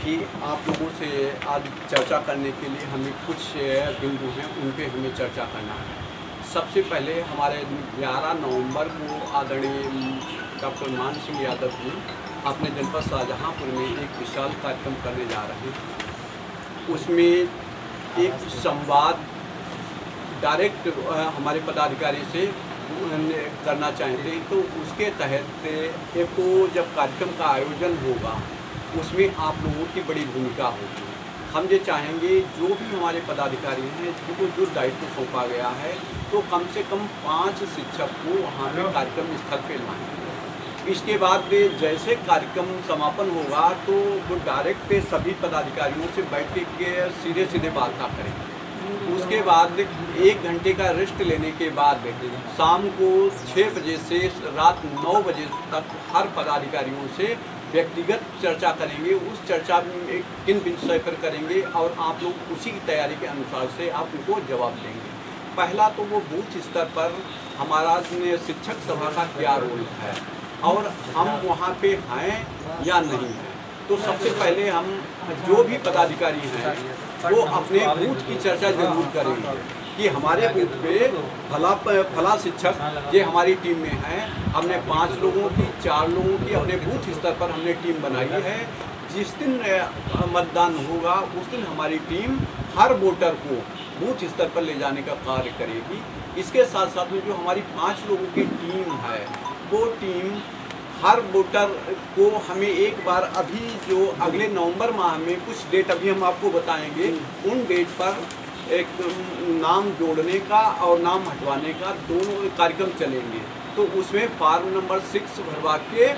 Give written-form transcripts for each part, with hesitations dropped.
देखिए, आप लोगों से आज चर्चा करने के लिए हमें कुछ बिंदु हैं, उन पे हमें चर्चा करना है। सबसे पहले हमारे 11 नवंबर को आदरणीय डॉक्टर मान सिंह यादव जी अपने जनपद शाहजहाँपुर में एक विशाल कार्यक्रम करने जा रहे हैं। उसमें एक संवाद डायरेक्ट हमारे पदाधिकारी से करना चाहते हैं, तो उसके तहत एक तो जब कार्यक्रम का आयोजन होगा उसमें आप लोगों की बड़ी भूमिका होगी। हम ये चाहेंगे जो भी हमारे पदाधिकारी हैं जिनको जो दायित्व सौंपा गया है, तो कम से कम 5 शिक्षक को वहाँ पे कार्यक्रम स्थल पे लाएँ। इसके बाद जैसे कार्यक्रम समापन होगा तो वो डायरेक्ट सभी पदाधिकारियों से बैठ के सीधे वार्ता करेंगे। उसके बाद 1 घंटे का रेस्ट लेने के बाद शाम को 6 बजे से रात 9 बजे तक हर पदाधिकारियों से व्यक्तिगत चर्चा करेंगे। उस चर्चा में किन विषय पर करेंगे और आप लोग उसी की तैयारी के अनुसार से आप उनको जवाब देंगे। पहला तो वो बूथ स्तर पर हमारा शिक्षक सभा का क्या रोल है और हम वहाँ पे हैं या नहीं हैं। तो सबसे पहले हम जो भी पदाधिकारी हैं वो अपने बूथ की चर्चा जरूर करेंगे कि हमारे बूथ पे फला शिक्षक ये हमारी टीम में है। हमने 5 लोगों की 4 लोगों की अपने बूथ स्तर पर हमने टीम बनाई है। जिस दिन मतदान होगा उस दिन हमारी टीम हर वोटर को बूथ स्तर पर ले जाने का कार्य करेगी। इसके साथ साथ में जो हमारी 5 लोगों की टीम है वो टीम हर वोटर को हमें एक बार अभी जो अगले नवंबर माह में कुछ डेट अभी हम आपको बताएंगे, उन डेट पर एक नाम जोड़ने का और नाम हटवाने का दोनों कार्यक्रम चलेंगे। तो उसमें फॉर्म नंबर 6 भरवा के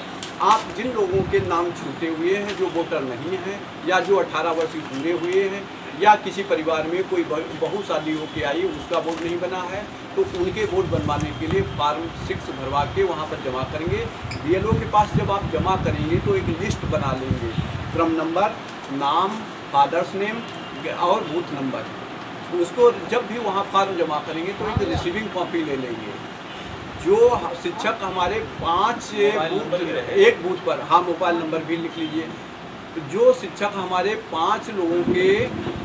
आप जिन लोगों के नाम छूटे हुए हैं, जो वोटर नहीं हैं या जो 18 वर्ष पूरे हुए हैं या किसी परिवार में कोई बहू शादी होकर आई उसका वोट नहीं बना है, तो उनके वोट बनवाने के लिए फॉर्म 6 भरवा के वहाँ पर जमा करेंगे। बीएलओ के पास जब आप जमा करेंगे तो एक लिस्ट बना लेंगे, क्रम नंबर, नाम, फादर्स नेम और बूथ नंबर। उसको जब भी वहाँ फॉर्म जमा करेंगे तो एक रिसीविंग कॉपी ले लेंगे। जो शिक्षक हमारे 5 एक बूथ पर, हाँ मोबाइल नंबर भी लिख लीजिए, जो शिक्षक हमारे 5 लोगों के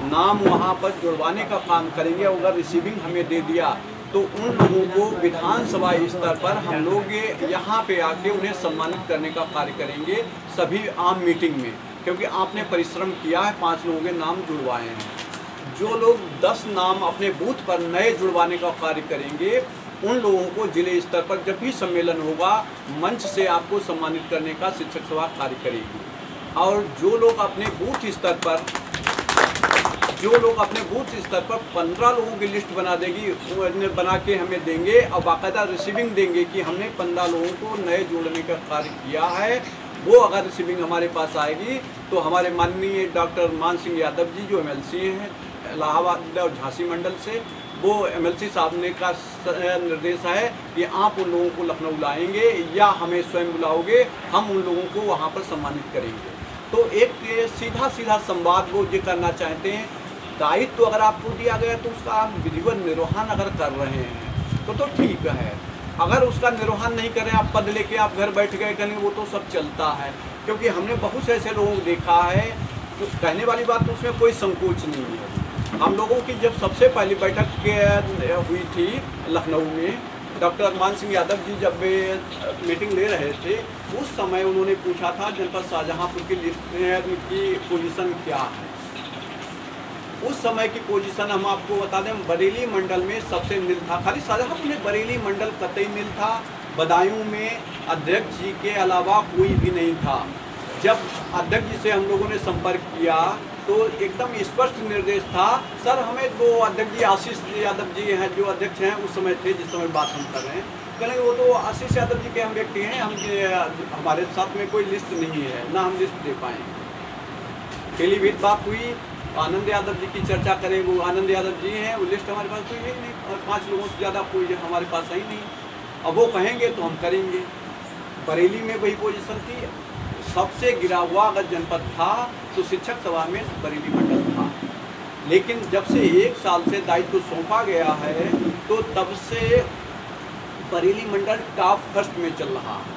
नाम वहाँ पर जुड़वाने का काम करेंगे, अगर रिसीविंग हमें दे दिया तो उन लोगों को विधानसभा स्तर पर हम लोग यहाँ पे आके उन्हें सम्मानित करने का कार्य करेंगे सभी आम मीटिंग में, क्योंकि आपने परिश्रम किया है, 5 लोगों के नाम जुड़वाए हैं। जो लोग 10 नाम अपने बूथ पर नए जुड़वाने का कार्य करेंगे उन लोगों को जिले स्तर पर जब भी सम्मेलन होगा मंच से आपको सम्मानित करने का शिक्षक सभा कार्य करेगी। और जो लोग अपने बूथ स्तर पर 15 लोगों की लिस्ट बना के हमें देंगे और बाकायदा रिसीविंग देंगे कि हमने 15 लोगों को नए जोड़ने का कार्य किया है। वो अगर रिसीविंग हमारे पास आएगी तो हमारे माननीय डॉक्टर मान सिंह यादव जी जो MLC हैं इलाहाबाद और झांसी मंडल से, वो MLC साहब ने का निर्देश है कि आप उन लोगों को लखनऊ लाएंगे या हमें स्वयं बुलाओगे, हम उन लोगों को वहाँ पर सम्मानित करेंगे। तो एक सीधा संवाद वो ये करना चाहते हैं। दायित्व तो अगर आपको दिया गया तो उसका आप विधिवत निर्वहन अगर कर रहे हैं तो ठीक है। अगर उसका निर्वहन नहीं करें, आप पद लेके आप घर बैठ गए कहीं, वो तो सब चलता है। क्योंकि हमने बहुत से ऐसे लोगों को देखा है, तो कहने वाली बात तो उसमें कोई संकोच नहीं है। हम लोगों की जब सबसे पहली बैठक हुई थी लखनऊ में, डॉक्टर मान सिंह यादव जी जब मीटिंग ले रहे थे, उस समय उन्होंने पूछा था जनपद शाहजहाँपुर की लिस्ट की पोजीशन क्या है। उस समय की पोजीशन हम आपको बता दें, बरेली मंडल में सबसे नील था। खाली शाहजहाँपुर में बरेली मंडल कतई नील था। बदायूं में अध्यक्ष जी के अलावा कोई भी नहीं था। जब अध्यक्ष जी से हम लोगों ने संपर्क किया तो एकदम स्पष्ट निर्देश था, सर हमें 2 अध्यक्ष जी, आशीष यादव जी हैं जो अध्यक्ष हैं उस समय थे जिस समय बात हम कर रहे हैं, कहेंगे वो तो आशीष यादव जी के हम व्यक्ति हैं, हमारे साथ में कोई लिस्ट नहीं है, ना हम लिस्ट दे पाएंगे। पीलीभीत बात हुई, आनंद यादव जी की चर्चा करें, वो आनंद यादव जी हैं, वो लिस्ट हमारे पास कोई है नहीं, और 5 लोगों से ज़्यादा कोई हमारे पास है ही नहीं। अब वो कहेंगे तो हम करेंगे। बरेली में वही पोजीशन थी। सबसे गिरा हुआ अगर जनपद था तो शिक्षक सभा में बरेली मंडल था। लेकिन जब से 1 साल से दायित्व सौंपा गया है तो तब से बरेली मंडल टॉप फर्स्ट में चल रहा है।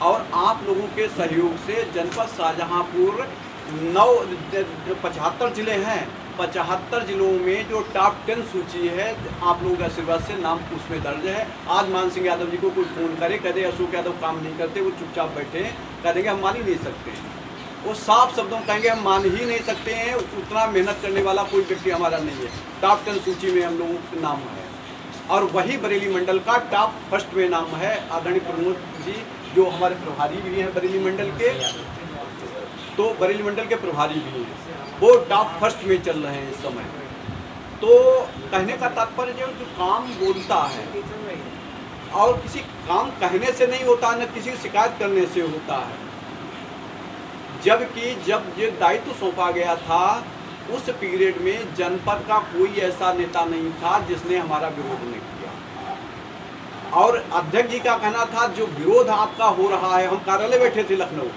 और आप लोगों के सहयोग से जनपद शाहजहाँपुर 75 ज़िले हैं, 75 ज़िलों में जो टॉप 10 सूची है आप लोगों के आशीर्वाद से नाम उसमें दर्ज है। आज मान सिंह यादव जी को कोई फ़ोन करे, कह दे अशोक यादव काम नहीं करते, वो चुपचाप बैठे हैं, कह देंगे हम मान ही नहीं सकते हैं। वो साफ शब्दों में कहेंगे हम मान ही नहीं सकते हैं, उतना मेहनत करने वाला कोई व्यक्ति हमारा नहीं है। टॉप 10 सूची में हम लोगों का नाम है, और वही बरेली मंडल का टॉप फर्स्ट में नाम है आदरणीय प्रमोद जी, जो हमारे प्रभारी भी हैं बरेली मंडल के, तो बरेली मंडल के प्रभारी भी हैं, वो टॉप फर्स्ट में चल रहे हैं इस समय। तो कहने का तात्पर्य जो काम बोलता है, और किसी काम कहने से नहीं होता, न किसी की शिकायत करने से होता है। जबकि जब ये दायित्व सौंपा गया था उस पीरियड में जनपद का कोई ऐसा नेता नहीं था जिसने हमारा विरोध नहीं किया। और अध्यक्ष जी का कहना था जो विरोध आपका हो रहा है, हम कार्यालय बैठे थे लखनऊ,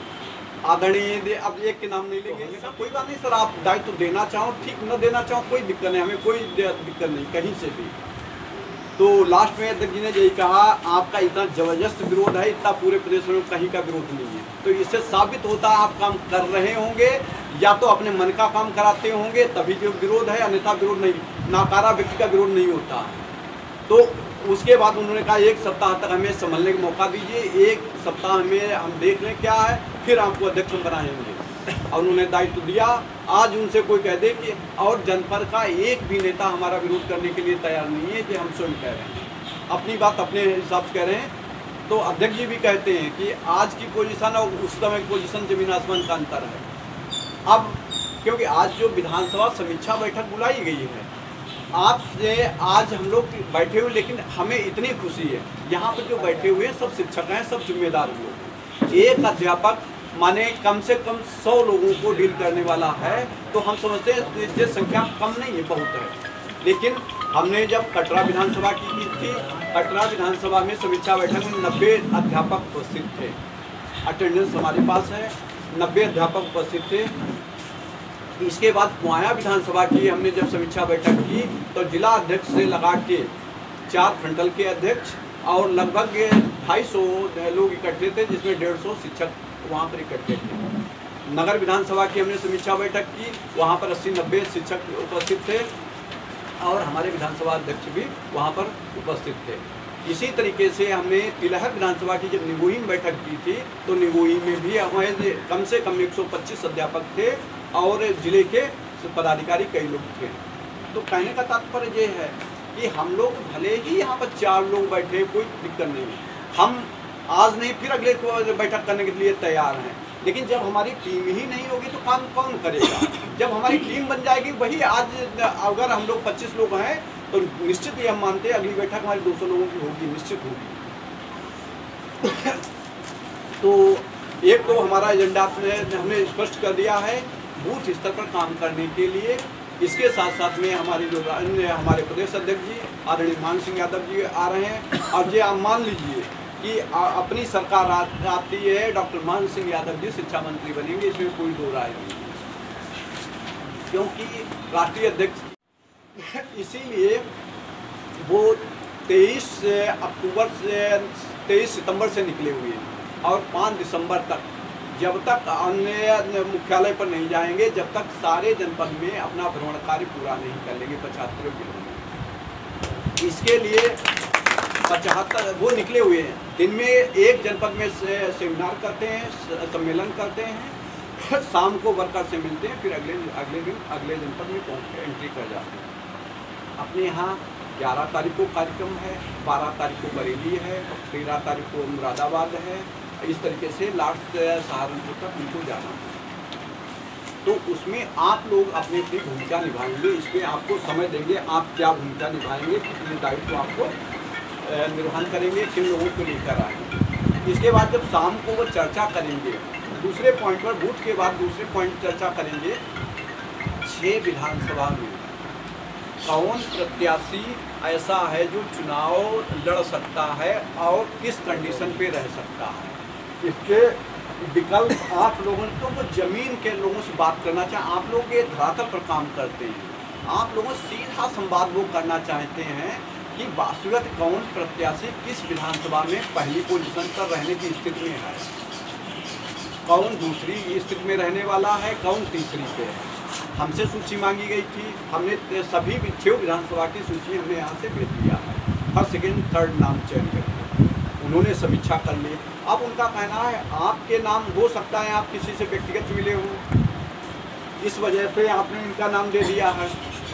आदरणीय, अब एक के नाम नहीं लेंगे, कोई बात नहीं सर, आप दायित्व देना चाहो ठीक, न देना चाहो कोई दिक्कत नहीं, हमें कोई दिक्कत नहीं कहीं से भी। तो लास्ट में अध्यक्ष जी ने यही कहा आपका इतना जबरदस्त विरोध है, इतना पूरे प्रदेश में कहीं का विरोध नहीं है। तो इससे साबित होता है आप काम कर रहे होंगे, या तो अपने मन का काम कराते होंगे तभी जो विरोध है, अन्यथा विरोध नहीं, नाकारा व्यक्ति का विरोध नहीं होता है। तो उसके बाद उन्होंने कहा 1 सप्ताह तक हमें संभलने का मौका दीजिए, 1 सप्ताह में हम देख लें क्या है, फिर आपको अध्यक्ष बनाएंगे। और उन्होंने दायित्व दिया। आज उनसे कोई कह दे कि और जनपद का एक भी नेता हमारा विरोध करने के लिए तैयार नहीं है, कि हम स्वयं कह रहे हैं, अपनी बात अपने हिसाब से कह रहे हैं। तो अध्यक्ष जी भी कहते हैं कि आज की पोजीशन और उस समय की पोजीशन जमीन आसमान का अंतर है। अब क्योंकि आज जो विधानसभा समीक्षा बैठक बुलाई गई है, आपसे आज हम लोग बैठे हुए, लेकिन हमें इतनी खुशी है यहाँ पर जो बैठे हुए हैं सब शिक्षक हैं, सब जिम्मेदार लोग। एक अध्यापक माने कम से कम 100 लोगों को डील करने वाला है, तो हम समझते हैं ये संख्या कम नहीं है, बहुत है। लेकिन हमने जब कटरा विधानसभा की थी, कटरा विधानसभा में समीक्षा बैठक में 90 अध्यापक उपस्थित थे, अटेंडेंस हमारे पास है, 90 अध्यापक उपस्थित थे। इसके बाद कुआया विधानसभा की हमने जब समीक्षा बैठक की तो जिला अध्यक्ष से लगा के 4 फ्रंटल के अध्यक्छ और लगभग 250 लोग इकट्ठे थे, जिसमें 150 शिक्षक वहाँ पर इकट्ठे थे। नगर विधानसभा की हमने समीक्षा बैठक की, वहाँ पर 80-90 शिक्षक उपस्थित थे और हमारे विधानसभा अध्यक्ष भी वहाँ पर उपस्थित थे। इसी तरीके से हमने तिलहर विधानसभा की जब निगोही में बैठक की थी तो निगोही में भी हमारे कम से कम 125 अध्यापक थे और जिले के पदाधिकारी कई लोग थे। तो कहने का तात्पर्य ये है कि हम लोग भले ही यहाँ पर 4 लोग बैठे, कोई दिक्कत नहीं है, हम आज नहीं फिर अगले को बैठक करने के लिए तैयार हैं। लेकिन जब हमारी टीम ही नहीं होगी तो काम कौन करेगा? जब हमारी टीम बन जाएगी, वही आज अगर हम लोग 25 लोग हैं तो निश्चित ही हम मानते हैं अगली बैठक हमारी 200 लोगों की होगी, निश्चित होगी। तो एक तो हमारा एजेंडा हमने स्पष्ट कर दिया है बूथ स्तर पर काम करने के लिए। इसके साथ साथ में हमारे जो हमारे प्रदेश अध्यक्ष जी आदरणीय मान सिंह यादव जी आ रहे हैं। और ये आप मान लीजिए कि अपनी सरकार आती है, डॉक्टर मान सिंह यादव जी शिक्षा मंत्री बनेंगे, इसमें कोई दो राय नहीं, क्योंकि राष्ट्रीय अध्यक्ष इसीलिए वो 23 सितंबर से निकले हुए हैं और 5 दिसंबर तक, जब तक अन्य मुख्यालय पर नहीं जाएंगे, जब तक सारे जनपद में अपना भ्रमण कार्य पूरा नहीं कर लेंगे 75 किलोमीटर। इसके लिए 75 वो निकले हुए हैं। दिन में एक जनपद में सेमिनार करते हैं, सम्मेलन करते हैं, शाम को वर्कर से मिलते हैं, फिर अगले दिन अगले जनपद में पहुँच के एंट्री कर जाते हैं। अपने यहाँ 11 तारीख को कार्यक्रम है, 12 तारीख को बरेली है, 13 तारीख को मुरादाबाद है। इस तरीके से लास्ट सहारनपुर तक उनको जाना है। तो उसमें आप लोग अपनी अपनी भूमिका निभाएंगे, इसमें आपको समय देंगे आप क्या भूमिका निभाएंगे, कितने दायित्व आपको निर्वहन करेंगे, किन लोगों को लेकर आएंगे। इसके बाद जब शाम को वो चर्चा करेंगे दूसरे पॉइंट पर, बूथ के बाद दूसरे पॉइंट चर्चा करेंगे 6 विधानसभा में कौन प्रत्याशी ऐसा है जो चुनाव लड़ सकता है और किस कंडीशन पे रह सकता है। इसके विकल्प आप लोगों को जमीन के लोगों से बात करना चाहिए। आप लोग ये धरातल पर काम करते हैं, आप लोगों से सीधा संवाद वो करना चाहते हैं कि वास्तविक कौन प्रत्याशी किस विधानसभा में पहली पोजीशन पर रहने की स्थिति में है, कौन दूसरी स्थिति में रहने वाला है, कौन तीसरी पे है। हमसे सूची मांगी गई थी, हमने सभी 6 विधानसभा की सूची हमने यहाँ से भेज दिया है। फर्स्ट सेकेंड थर्ड नाम चयन करके उन्होंने समीक्षा कर ली। अब उनका कहना है आपके नाम हो सकता है आप किसी से व्यक्तिगत मिले हो, इस वजह से आपने इनका नाम दे दिया है।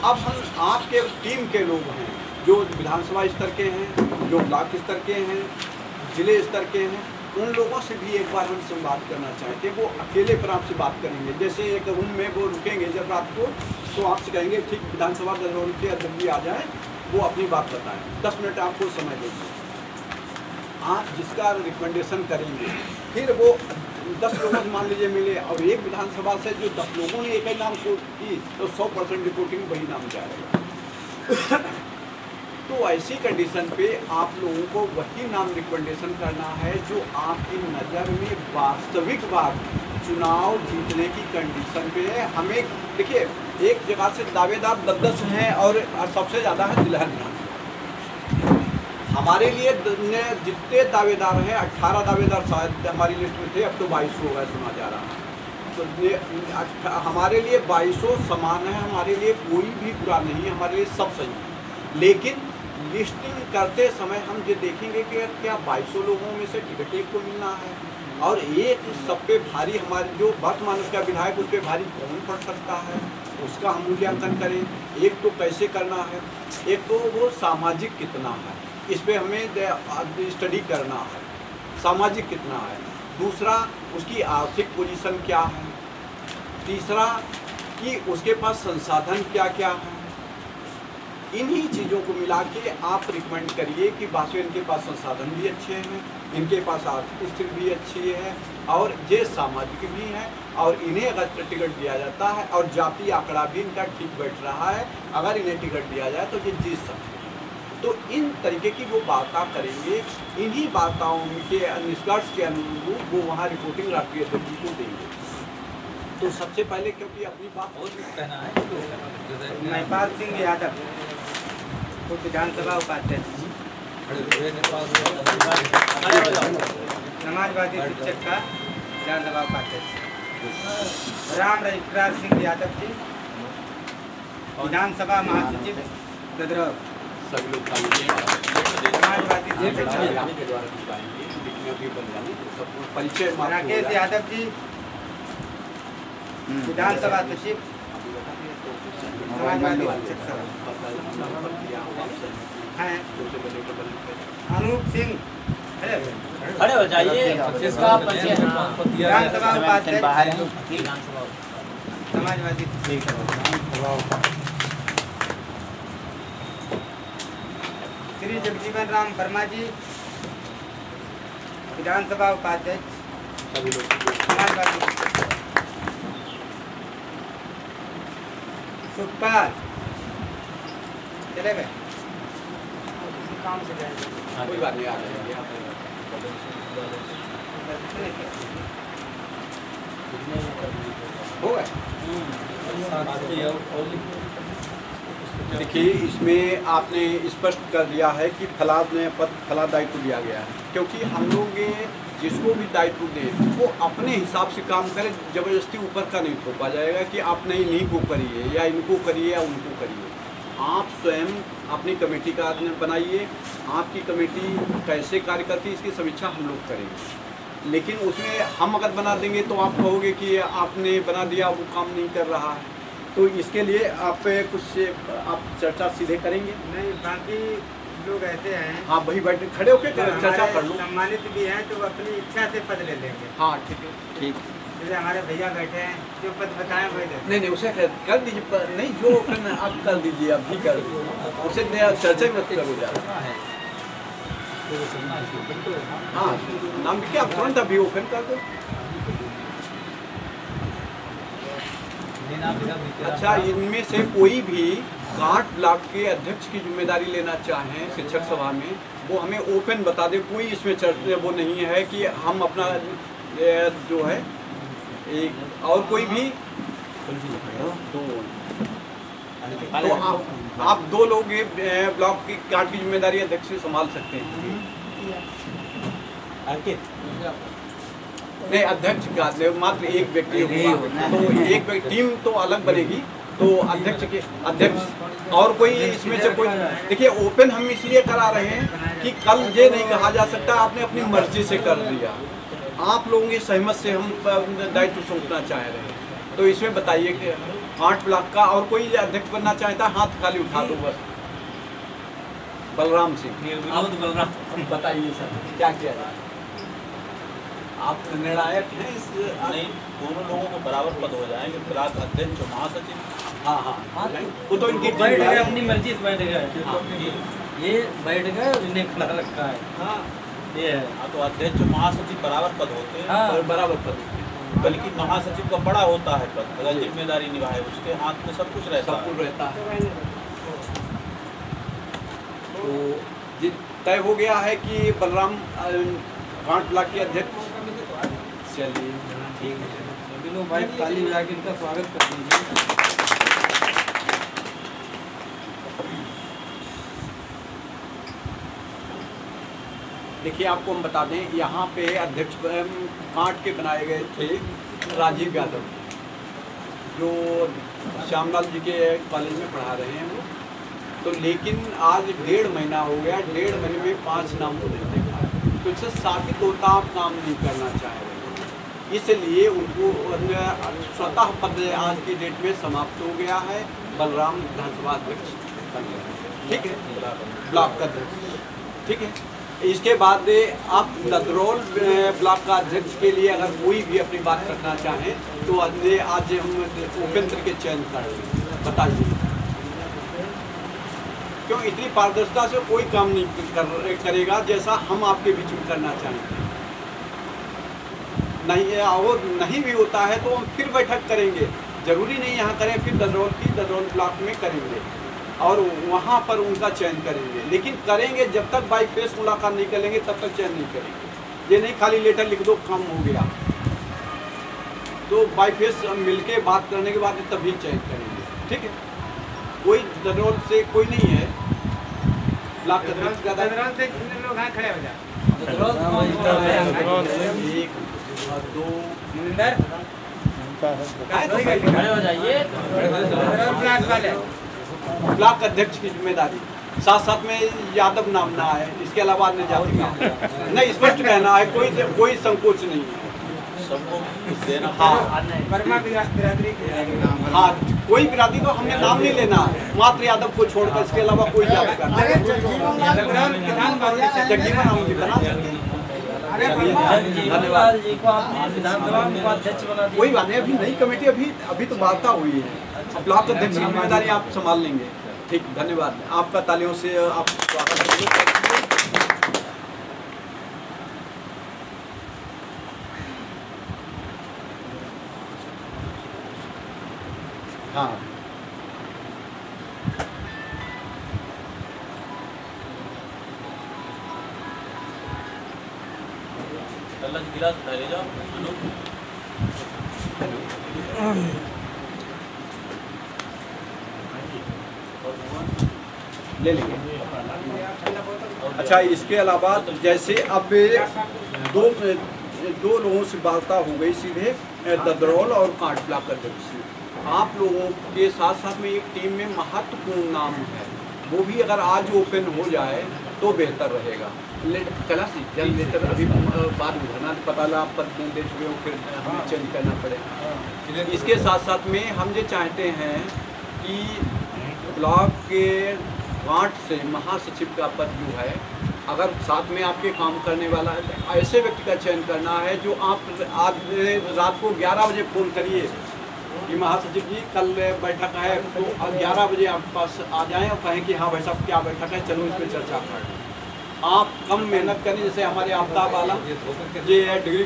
अब हम आपके टीम के लोग हैं जो विधानसभा स्तर के हैं, जो ब्लॉक स्तर के हैं, जिले स्तर के हैं, उन लोगों से भी एक बार हम संवाद करना चाहते हैं। वो अकेले पर आपसे बात करेंगे, जैसे एक रूम में वो रुकेंगे जब रात को, तो आपसे कहेंगे ठीक विधानसभा दल के अध्यक्ष जी आ जाएँ, वो अपनी बात बताएं, 10 मिनट आपको समय देंगे। आप जिसका रिकमेंडेशन करेंगे, फिर वो 10 लोगों से मान लीजिए मिले, और एक विधानसभा से जो 10 लोगों ने एक ही नाम को की, तो 100% रिपोर्टिंग वही नाम जाएगा। तो ऐसी कंडीशन पे आप लोगों को वही नाम रिकमेंडेशन करना है जो आपकी नज़र में वास्तविक बात चुनाव जीतने की कंडीशन पे है। हमें देखिए, एक जगह से दावेदार 10 हैं और सबसे ज़्यादा है तिलहन विधानसभा। हमारे लिए जितने दावेदार हैं, 18 दावेदार शायद हमारी लिस्ट में थे, अब तो 22 हो गए सुना जा रहा है। तो हमारे लिए 22 समान है, हमारे लिए कोई भी बुरा नहीं है, हमारे लिए सब सही है। लेकिन लिस्टिंग करते समय हम ये देखेंगे कि क्या 22 लोगों में से टिकट एक को मिलना है, और एक सब पे भारी हमारे जो वर्तमान उसका विधायक उस पर भारी कौन पड़ सकता है, उसका हम मूल्यांकन करें। एक तो कैसे करना है, एक तो वो सामाजिक कितना है, इस पर हमें स्टडी करना है, सामाजिक कितना है। दूसरा, उसकी आर्थिक पोजीशन क्या है। तीसरा, कि उसके पास संसाधन क्या क्या है। इन्हीं चीज़ों को मिला के आप रिकमेंड करिए कि वास्तव इनके पास संसाधन भी अच्छे हैं, इनके पास आर्थिक स्थिति भी अच्छी है, और ये सामाजिक भी हैं, और इन्हें अगर टिकट दिया जाता है और जाति आंकड़ा भी इनका ठीक बैठ रहा है, अगर इन्हें टिकट दिया जाए तो ये जीत सकते हैं। तो इन तरीके की वो वार्ता करेंगे, इन्हीं वार्ताओं के निष्कर्ष के अनुरूप वो वहाँ रिपोर्टिंग राष्ट्रीय अध्यक्ष को देंगे। तो सबसे पहले, क्योंकि अपनी बात और कहना है, महिपाल सिंह यादव तो विधानसभा उपाध्यक्ष, समाजवादी शिक्षक का विधानसभा उपाध्यक्ष। राम रजिस्ट्रार सिंह यादव जी, विधानसभा महासचिव गदरौर। समाजवादी परिचय। राकेश यादव जी, विधानसभा सचिव, समाजवादी हैं। अनूप सिंह खड़े हो जाइए, इसका विधानसभा उपाध्यक्ष, समाजवादी। श्री जगजीवन राम वर्मा जी, विधानसभा उपाध्यक्ष, समाजवादी। सुखपाल चले गए, काम से गए, कोई बात नहीं, आ जाएंगे। हो गए। देखिए, इसमें आपने स्पष्ट कर दिया है कि फला दायित्व दिया गया है, क्योंकि हम लोग जिसको भी दायित्व दें वो अपने हिसाब से काम करें, ज़बरदस्ती ऊपर का नहीं थोपा जाएगा कि आप नहीं इन्हीं को करिए या इनको करिए या उनको करिए। आप स्वयं अपनी कमेटी का बनाइए, आपकी कमेटी कैसे कार्य करती है इसकी समीक्षा हम लोग करेंगे। लेकिन उसमें हम अगर बना देंगे तो आप कहोगे कि आपने बना दिया, वो काम नहीं कर रहा है। तो इसके लिए आप कुछ आप चर्चा सीधे करेंगे? नहीं, बाकी लोग ऐसे हैं, हाँ वही बैठे खड़े होकर चर्चा कर लो। सम्मानित भी हैं तो अपनी इच्छा से पद ले लेंगे। हाँ ठीक है, ठीक। जैसे हमारे भैया बैठे हैं, जो पद बताएं वही देते। नहीं उसे कर दीजिए, नहीं जो करना आप कर दीजिए, आप भी कर दीजिए, उसे चर्चा में करो ज़्यादा। हाँ नाम क्या आप तुरंत अभी ओपन कर दो। अच्छा, इनमें से कोई भी 8 ब्लॉक के अध्यक्ष की जिम्मेदारी लेना चाहें शिक्षक सभा में, वो हमें ओपन बता दें। कोई इसमें चर्चा वो नहीं है कि हम अपना जो है एक और कोई भी तो आप 2 लोग ब्लॉक की कार्ड की जिम्मेदारी अध्यक्ष से संभाल सकते हैं। नहीं, अध्यक्ष का मात्र एक व्यक्ति होगा, तो एक टीम तो अलग बनेगी, तो अध्यक्ष और कोई इसमें से कोई। देखिए, ओपन हम इसलिए करा रहे हैं कि कल ये नहीं कहा जा सकता आपने अपनी मर्जी से कर दिया, आप लोगों की सहमत से हम दायित्व सौंपना चाह रहे हैं। तो इसमें बताइए कि 8 ब्लॉक का और कोई अध्यक्ष बनना चाहता है, हाथ खाली उठा दो बस। बलराम सिंह, आप तो बलराम बताइए सर क्या किया जाए? आप निर्णायक हैं इस। नहीं, दोनों लोगों को बराबर पद हो जाएंगे, ब्लॉक अध्यक्ष और महासचिव। हाँ हाँ, वो तो इनकी बैठ गए, टीम अपनी मर्जी से बैठ गए। ये बैठ गए, इन्हें खड़ा रखा है। हाँ, ये है। हाँ, तो अध्यक्ष और महासचिव बराबर पद होते हैं, हाँ। और बराबर पद। बल्कि महासचिव का बड़ा होता है पद, अगर जिम्मेदारी निभाए उसके हाथ में सब कुछ रहता सब कुछ रहता है। तो तय हो गया है कि बलराम 8 ब्लॉक के अध्यक्ष। चलिए ठीक है, सभी लोग भाई ताली बजा के इनका स्वागत कर दीजिए। देखिए आपको हम बता दें, यहाँ पे अध्यक्ष कांट के बनाए गए थे राजीव यादव, जो श्यामलाल जी के कॉलेज में पढ़ा रहे हैं वो। तो लेकिन आज 1.5 महीना हो गया, 1.5 महीने में 5 नाम को नहीं देखा, तो इससे साबित होता आप काम नहीं करना चाह रहे, इसलिए उनको स्वतः पद आज की डेट में समाप्त हो गया है। बलराम विधानसभा अध्यक्ष बन गए, ठीक है, ब्लॉक का अध्यक्ष, ठीक है। इसके बाद आप ददरौल ब्लॉक का अध्यक्ष के लिए अगर कोई भी अपनी बात रखना चाहें तो आज हम उपेंद्र के चयन कर रहे हैं, बताइए क्यों? इतनी पारदर्शिता से कोई काम नहीं करेगा जैसा हम आपके बीच में करना चाहेंगे। नहीं, और नहीं भी होता है तो हम फिर बैठक करेंगे, जरूरी नहीं यहाँ करें, फिर ददरौल ब्लॉक में करेंगे और वहाँ पर उनका चयन करेंगे, लेकिन करेंगे जब तक बाई फेस मुलाकात नहीं करेंगे तब तक चयन नहीं करेंगे। ये नहीं खाली लेटर लिख दो काम हो गया, तो बाई फेस मिलके बात करने के बाद तभी चयन करेंगे, ठीक है। कोई ददरौल से कोई नहीं है, ब्लॉक अध्यक्ष का ददरौल से कितने लोग हैं, खड़े हो जाए। 1 2 मुनिंदर खड़े हो जाइए। ददरौल ब्लॉक वाले ब्लॉक अध्यक्ष की जिम्मेदारी, साथ साथ में यादव नाम ना है, इसके अलावा अन्य जाति का नहीं, स्पष्ट कहना है, कोई संकोच नहीं है, सबको देना। हाँ वर्मा बिरादरी के नाम। हाँ, कोई बिरादरी को हमने नाम नहीं लेना, मात्र यादव को छोड़कर इसके अलावा कोई जाति का जगजीवन राम जी बना सकते हैं। धन्यवाद जी को आपने विधानसभा में अध्यक्ष बना दिया। कोई बात नहीं, अभी नई कमेटी अभी तो वार्ता हुई है, ब्लॉक अध्यक्ष की जिम्मेदारी आप संभाल लेंगे, ठीक। धन्यवाद, आपका तालियों से आप स्वागत करिए। हाँ, गिलास ले जाओ। ले लेंगे। अच्छा, इसके अलावा जैसे अब दो लोगों से वार्ता हो गई सीधे ददरौल और कांट ब्लॉक अध्यक्ष से, आप लोगों के साथ साथ में एक टीम में महत्वपूर्ण नाम है, वो भी अगर आज ओपन हो जाए तो बेहतर रहेगा। कैलाश जी, जल लेटर अभी बाद में भरना, पता लगा आप पद दे चुके हो, फिर हमें चेंज करना पड़ेगा। इसके साथ साथ में हम ये चाहते हैं कि ब्लॉक के वार्ड से महासचिव का पद जो है, अगर साथ में आपके काम करने वाला है, ऐसे व्यक्ति का चयन करना है जो आप आज रात को 11 बजे फ़ोन करिए कि महासचिव जी कल बैठक है, तो 11 बजे आपके पास आ जाएं और कहें कि हाँ भाई साहब क्या बैठक है, चलो इस पर चर्चा करें। आप कम मेहनत करें, जैसे हमारे आफ्ताब वाला ये डिग्री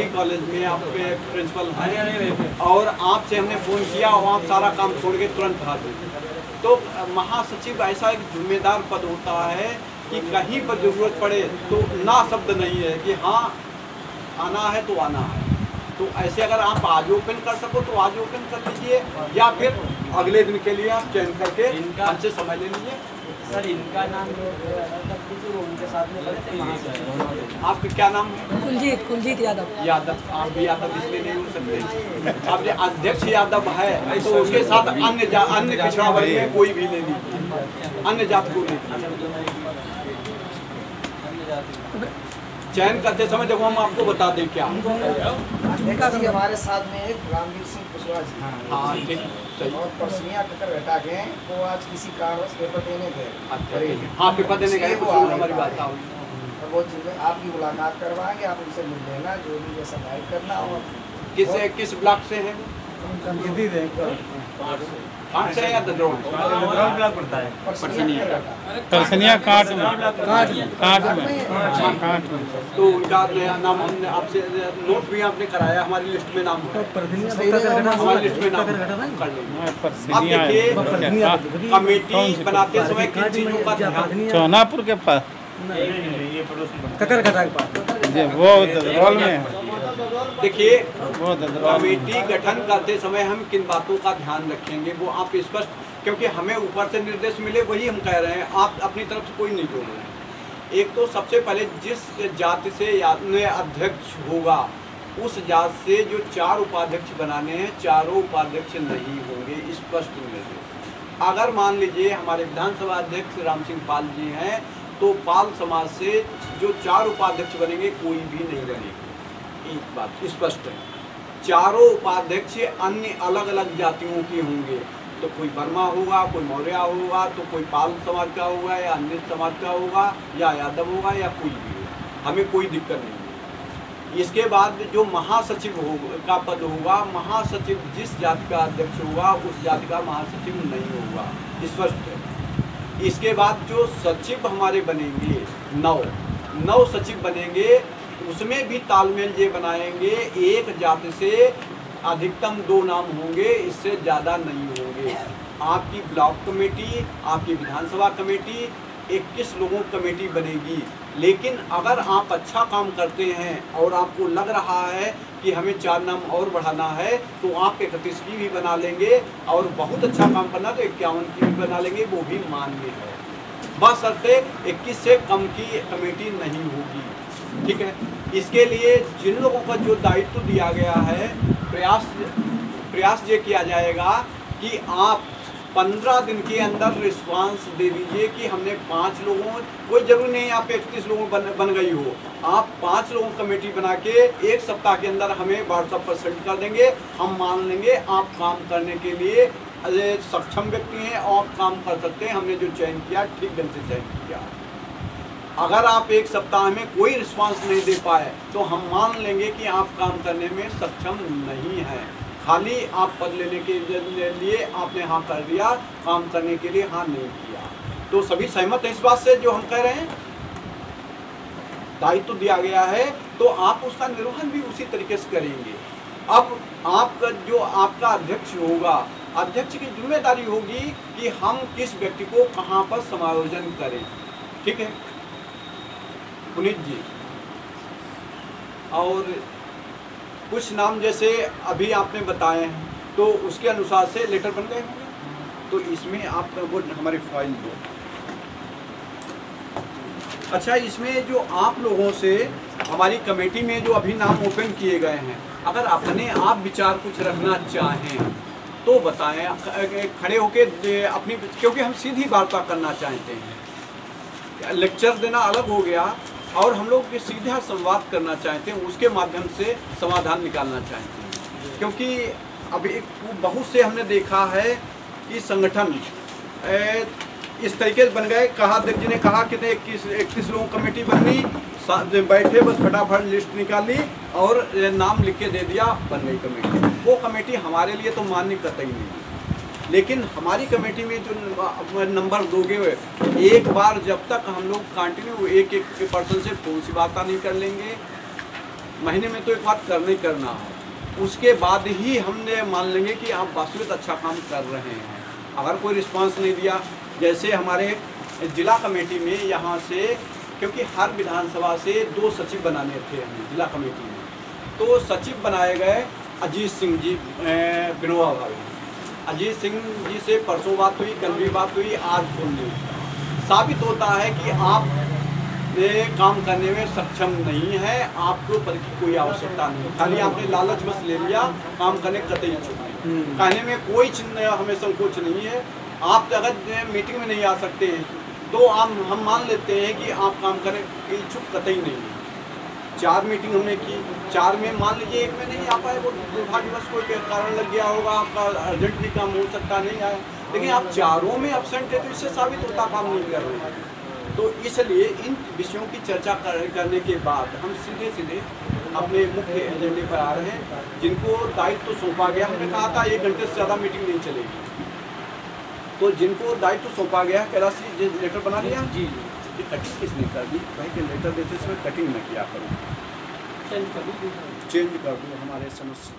कॉलेज में आप प्रिंसिपल हैं और आपसे हमने फ़ोन किया और आप सारा काम छोड़ के तुरंत आ गए। तो महासचिव ऐसा एक जिम्मेदार पद होता है कि कहीं पर ज़रूरत पड़े तो ना शब्द नहीं है कि हाँ आना है तो आना है। तो ऐसे अगर आप आज ओपन कर सको तो आज ओपन कर लीजिए, या फिर अगले दिन के लिए आप चयन करके हमसे समय ले लीजिए। सर इनका नाम जो उनके साथ में खड़े थे महासचिव। आपका क्या नाम है? कुलजीत यादव। यादव। आप भी यादव इसलिए नहीं हो सकते। आप जो अध्यक्ष यादव है तो उसके साथ अन्य पिछड़ा वर्ग में कोई भी नहीं लीजिए, अन्य जात को नहीं। चयन करते समय देखो हम आपको बता दें क्या। अध्यक्ष जी हमारे साथ में एक रामवीर सिंह कुशवाहा जी, हाँ ठीक सही। और परसनिया टक्कर घटा के वो आज किसी कारणवश पेपर देने गए। हाँ पेपर देने गए, वो आ नहीं हमारी बात पाए। और वो जिन्हें आपकी मुलाकात करवाएंगे, आप उनसे मिल लेना, जो भी जैसा गाइड करना हो। किस ब्लॉक से है? कांट से या ददरों? परसनिया काट में तो उनका नाम हमने आपसे नोट भी आपने कराया, हमारी लिस्ट में नाम है, हमारी लिस्ट में नाम कर लेंगे। अब देखिए कमेटी बनाते समय किन चीज़ों का ध्यान? चौनापुर के पास ककरघटा के पास जी, वो ददरौल में। देखिए वो ददरौल में। कमेटी गठन करते समय हम किन बातों का ध्यान रखेंगे वो आप स्पष्ट, क्योंकि हमें ऊपर से निर्देश मिले वही हम कह रहे हैं, आप अपनी तरफ से कोई नहीं जोड़ रहे हैं। एक तो सबसे पहले जिस जाति से अध्यक्ष होगा उस जात से जो 4 उपाध्यक्ष बनाने हैं, चारों उपाध्यक्ष नहीं होंगे, स्पष्ट निर्देश। अगर मान लीजिए हमारे विधानसभा अध्यक्ष राम सिंह पाल जी हैं तो पाल समाज से जो 4 उपाध्यक्ष बनेंगे कोई भी नहीं बनेगा, एक बात स्पष्ट है। चारों उपाध्यक्ष अन्य अलग अलग जातियों के होंगे, तो कोई वर्मा होगा, कोई मौर्य होगा, तो कोई पाल समाज का होगा या अन्य समाज का होगा या यादव होगा या कोई भी होगा, हमें कोई दिक्कत नहीं है। इसके बाद जो महासचिव का पद होगा, महासचिव जिस जाति का अध्यक्ष होगा उस जाति का महासचिव नहीं होगा, स्पष्ट है। इसके बाद जो सचिव हमारे बनेंगे 9 सचिव बनेंगे, उसमें भी तालमेल ये बनाएंगे, एक जाति से अधिकतम 2 नाम होंगे, इससे ज़्यादा नहीं होंगे। आपकी ब्लॉक कमेटी, आपकी विधानसभा कमेटी 21 लोगों की कमेटी बनेगी, लेकिन अगर आप अच्छा काम करते हैं और आपको लग रहा है कि हमें 4 नाम और बढ़ाना है तो आप 31 की भी बना लेंगे, और बहुत अच्छा काम करना तो 51 की भी बना लेंगे, वो भी मान्य है। बशर्ते 21 से कम की कमेटी नहीं होगी, ठीक है। इसके लिए जिन लोगों का जो दायित्व दिया गया है, प्रयास ये किया जाएगा कि आप 15 दिन के अंदर रिस्पांस दे दीजिए कि हमने 5 लोगों, कोई जरूरी नहीं आप 31 लोगों बन गई हो, आप 5 लोगों कमेटी बना के 1 सप्ताह के अंदर हमें व्हाट्सएप पर सेंड कर देंगे, हम मान लेंगे आप काम करने के लिए सक्षम व्यक्ति हैं और आप काम कर सकते हैं, हमने जो चयन किया ठीक ढंग से चयन किया। अगर आप 1 सप्ताह में कोई रिस्पांस नहीं दे पाए तो हम मान लेंगे कि आप काम करने में सक्षम नहीं हैं, खाली आप पद लेने के लिए आपने हाँ कर दिया, काम करने के लिए हाँ नहीं किया। तो सभी सहमत हैं इस बात से जो हम कह रहे हैं? दायित्व दिया गया है तो आप उसका निर्वहन भी उसी तरीके से करेंगे। अब आपका जो आपका अध्यक्ष होगा, अध्यक्ष की जिम्मेदारी होगी कि हम किस व्यक्ति को कहाँ पर समायोजन करें, ठीक है पुनीत जी। और कुछ नाम जैसे अभी आपने बताए हैं तो उसके अनुसार से लेटर बन गए होंगे, तो इसमें आप वो हमारी फाइल दो। अच्छा, इसमें जो आप लोगों से हमारी कमेटी में जो अभी नाम ओपन किए गए हैं, अगर अपने आप विचार कुछ रखना चाहें तो बताएं, खड़े होके अपनी, क्योंकि हम सीधी वार्ता करना चाहते हैं। लेक्चर देना अलग हो गया और हम लोग सीधा संवाद करना चाहते हैं, उसके माध्यम से समाधान निकालना चाहते हैं। क्योंकि अभी बहुत से हमने देखा है कि संगठन इस तरीके से बन गए, कहा अध्यक्ष जी ने कहा कि 21 लोगों कमेटी बननी, बैठे बस फटाफट लिस्ट निकाली और नाम लिख के दे दिया, बन गई कमेटी। वो कमेटी हमारे लिए तो मान्य कतई नहीं, लेकिन हमारी कमेटी में जो नंबर दोगे, एक बार जब तक हम लोग कंटिन्यू एक पर्सन से कौन सी बात नहीं कर लेंगे, महीने में तो एक बात करना ही करना है, उसके बाद ही हमने मान लेंगे कि आप वास्तविक अच्छा काम कर रहे हैं। अगर कोई रिस्पांस नहीं दिया, जैसे हमारे जिला कमेटी में यहाँ से, क्योंकि हर विधानसभा से 2 सचिव बनाने थे हमें जिला कमेटी में, तो सचिव बनाए गए अजीत सिंह जी बिनोवा भाभी। अजीत सिंह जी से परसों बात हुई, कल भी बात हुई, आज बोल ली। साबित होता है कि आप काम करने में सक्षम नहीं है, आपके ऊपर की कोई आवश्यकता नहीं, खाली आपने लालच बस ले लिया, काम करने कतई इच्छुक नहीं। कहने में कोई चिन्ह हमें संकोच नहीं है। आप अगर मीटिंग में नहीं आ सकते हैं तो हम मान लेते हैं कि आप काम करने के इच्छुक कतई नहीं है। 4 मीटिंग हमने की, 4 में मान लीजिए 1 में नहीं आ पाए, वो दुर्भाग्यवश कोई कारण लग गया होगा, आपका अर्जेंट भी काम हो सकता नहीं आया, लेकिन आप 4 में एब्सेंट है तो इससे साबित होता काम नहीं कर रहे हैं। तो इसलिए इन विषयों की चर्चा करने के बाद हम सीधे अपने मुख्य एजेंडे पर आ रहे हैं, जिनको दायित्व सौंपा गया। हमने कहा था 1 घंटे से ज़्यादा मीटिंग नहीं चलेगी, तो जिनको दायित्व सौंपा गया, कैलाश जी लेटर बना लिया जी। ये कटिंग किसने कर दी भाई कि लेटर देते समय कटिंग न किया करो, चेंज कर दूँ हमारे समस्या।